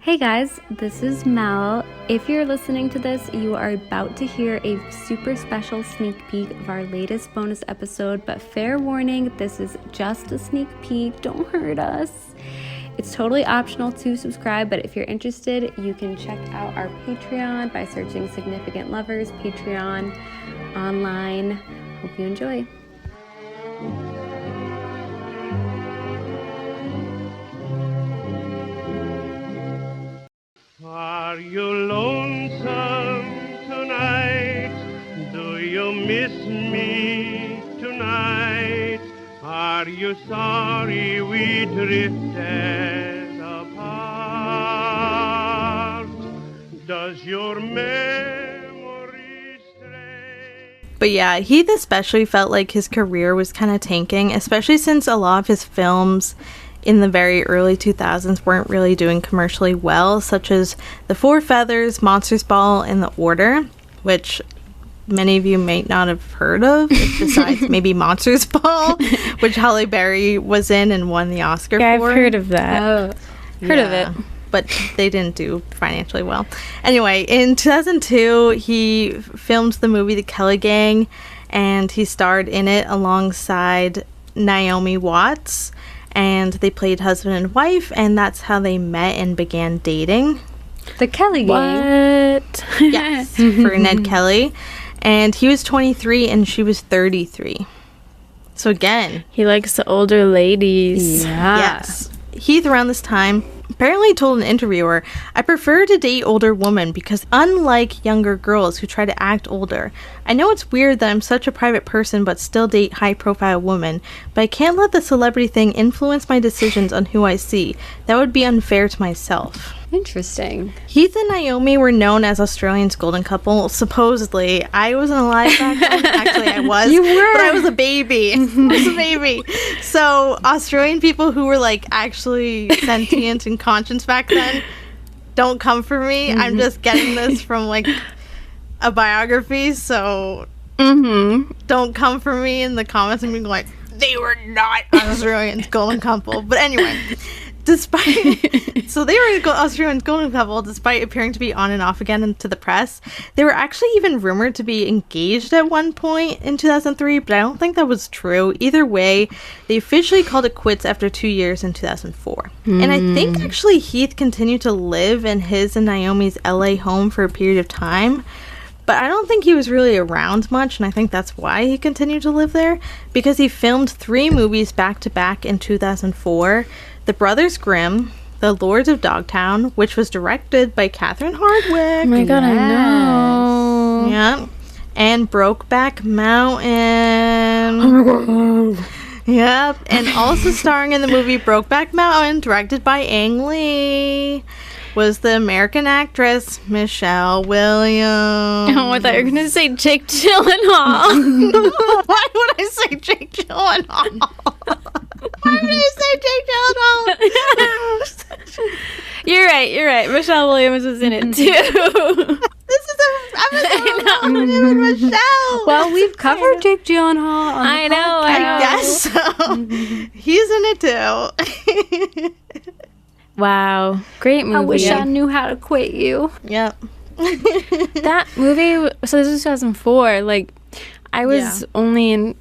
Hey guys, this is Mel. If you're listening to this, you are about to hear a super special sneak peek of our latest bonus episode, but fair warning, this is just a sneak peek, don't hurt us. It's totally optional to subscribe, but if you're interested, you can check out our Patreon by searching Significant Lovers Patreon online. Hope you enjoy. Are you lonesome tonight? Do you miss me tonight? Are you sorry we drifted apart? Does your memory stray? But yeah, Heath especially felt like his career was kind of tanking, especially since a lot of his films in the very early 2000s weren't really doing commercially well, such as The Four Feathers, Monsters Ball, and The Order, which many of you may not have heard of, besides maybe Monsters Ball, which Halle Berry was in and won the Oscar for. I've heard of that. Heard of it. But they didn't do financially well. Anyway, in 2002, he filmed the movie The Kelly Gang, and he starred in it alongside Naomi Watts. And they played husband and wife, and that's how they met and began dating. The Kelly Gang. What? Yes, for Ned Kelly. And he was 23 and she was 33. So again, he likes the older ladies. Yeah. Yes. Heath, around this time, apparently told an interviewer, "I prefer to date older women because unlike younger girls who try to act older, I know it's weird that I'm such a private person but still date high-profile women, but I can't let the celebrity thing influence my decisions on who I see. That would be unfair to myself." Interesting. Heath and Naomi were known as Australia's golden couple, supposedly. I wasn't alive back then. Actually, I was. You were. But I was a baby. So, Australian people who were, like, actually sentient and conscious back then, don't come for me. I'm just getting this from, like, a biography, so don't come for me in the comments and be like, they were not Australians golden couple. But anyway, so they were an Australian golden couple despite appearing to be on and off again to the press. They were actually even rumored to be engaged at one point in 2003, but I don't think that was true. Either way, they officially called it quits after 2 years in 2004. And I think actually Heath continued to live in his and Naomi's LA home for a period of time, but I don't think he was really around much, and I think that's why he continued to live there, because he filmed 3 movies back to back in 2004. The Brothers Grimm, The Lords of Dogtown, which was directed by Catherine Hardwicke. Oh my god, yes. I know. Yeah. And Brokeback Mountain. Oh my god. Yep. And also starring in the movie Brokeback Mountain, directed by Ang Lee, was the American actress Michelle Williams. Oh, I thought you were going to say Jake Gyllenhaal. Why would I say Jake Gyllenhaal? Why would I say Jake Gyllenhaal? You're right. Michelle Williams was in it too. This is an episode with Michelle. Well, we've covered Jake Gyllenhaal on I know. I guess so. He's in it too. Wow. Great movie. I wish I knew how to quit you. Yep. That movie, so this was 2004. Like, I was only in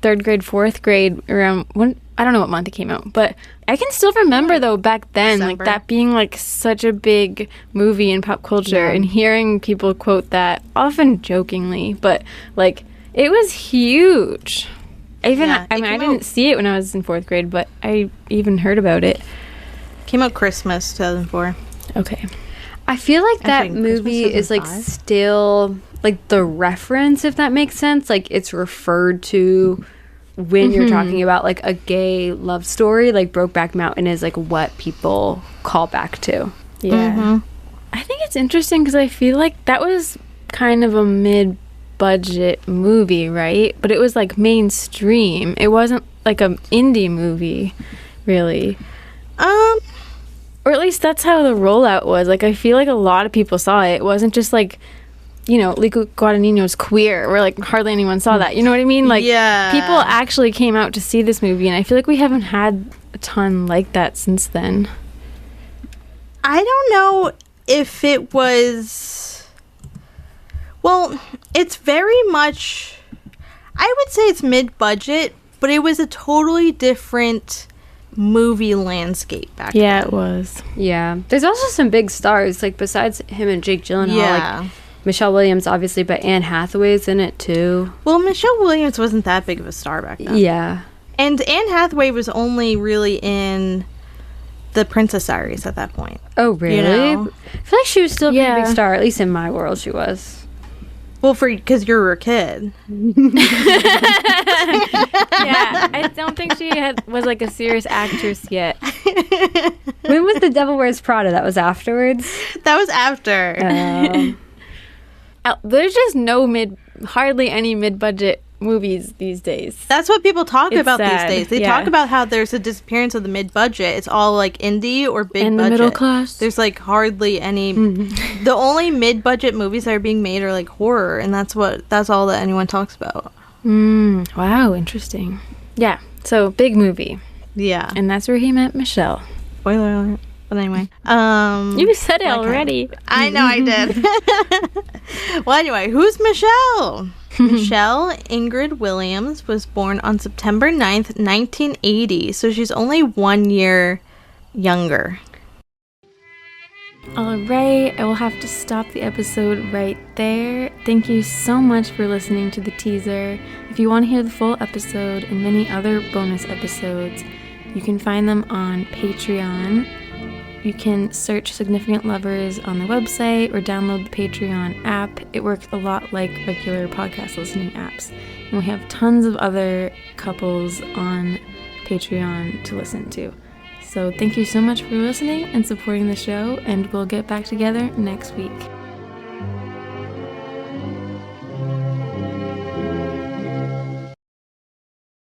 3rd grade, 4th grade around when, I don't know what month it came out, but I can still remember though back then, December. like that being like such a big movie in pop culture and hearing people quote that, often jokingly, but like it was huge. I didn't see it when I was in 4th grade, but I even heard about it. Came out Christmas 2004. Okay. I feel like that movie is like still like the reference, if that makes sense. Like it's referred to when you're talking about like a gay love story. Like Brokeback Mountain is like what people call back to. Yeah. I think it's interesting because I feel like that was kind of a mid-budget movie, right? But it was like mainstream. It wasn't like an indie movie, really. Or at least that's how the rollout was. Like, I feel like a lot of people saw it. It wasn't just like, you know, Lico Guadagnino's queer, where like hardly anyone saw that. You know what I mean? Like, people actually came out to see this movie, and I feel like we haven't had a ton like that since then. I don't know if it was... Well, it's very much... I would say it's mid-budget, but it was a totally different movie landscape back then. Yeah, it was. Yeah. There's also some big stars, like besides him and Jake Gyllenhaal, Yeah. like Michelle Williams, obviously, but Anne Hathaway's in it too. Well, Michelle Williams wasn't that big of a star back then. Yeah. And Anne Hathaway was only really in The Princess Diaries at that point. Oh, really? You know? I feel like she was still a pretty Yeah. big star, at least in my world she was. Well, because you were a kid. Yeah, I don't think she was like a serious actress yet. When was The Devil Wears Prada? That was afterwards? That was after. There's just hardly any mid-budget movies these days. That's what people talk It's about sad, these days. They yeah. talk about how there's a disappearance of the mid-budget. It's all like indie or big And the budget. middle class. There's like hardly any. The only mid-budget movies that are being made are like horror, and that's all that anyone talks about. Wow, interesting. Yeah, so big movie. Yeah. And that's where he met Michelle. Spoiler alert. But anyway, You said it okay. already. I know I did. Well, anyway, who's Michelle? Michelle Ingrid Williams was born on September 9th, 1980, so she's only 1 year younger. All right, I will have to stop the episode right there. Thank you so much for listening to the teaser. If you want to hear the full episode and many other bonus episodes, you can find them on Patreon. You can search Significant Lovers on the website or download the Patreon app. It works a lot like regular podcast listening apps. And we have tons of other couples on Patreon to listen to. So thank you so much for listening and supporting the show, and we'll get back together next week.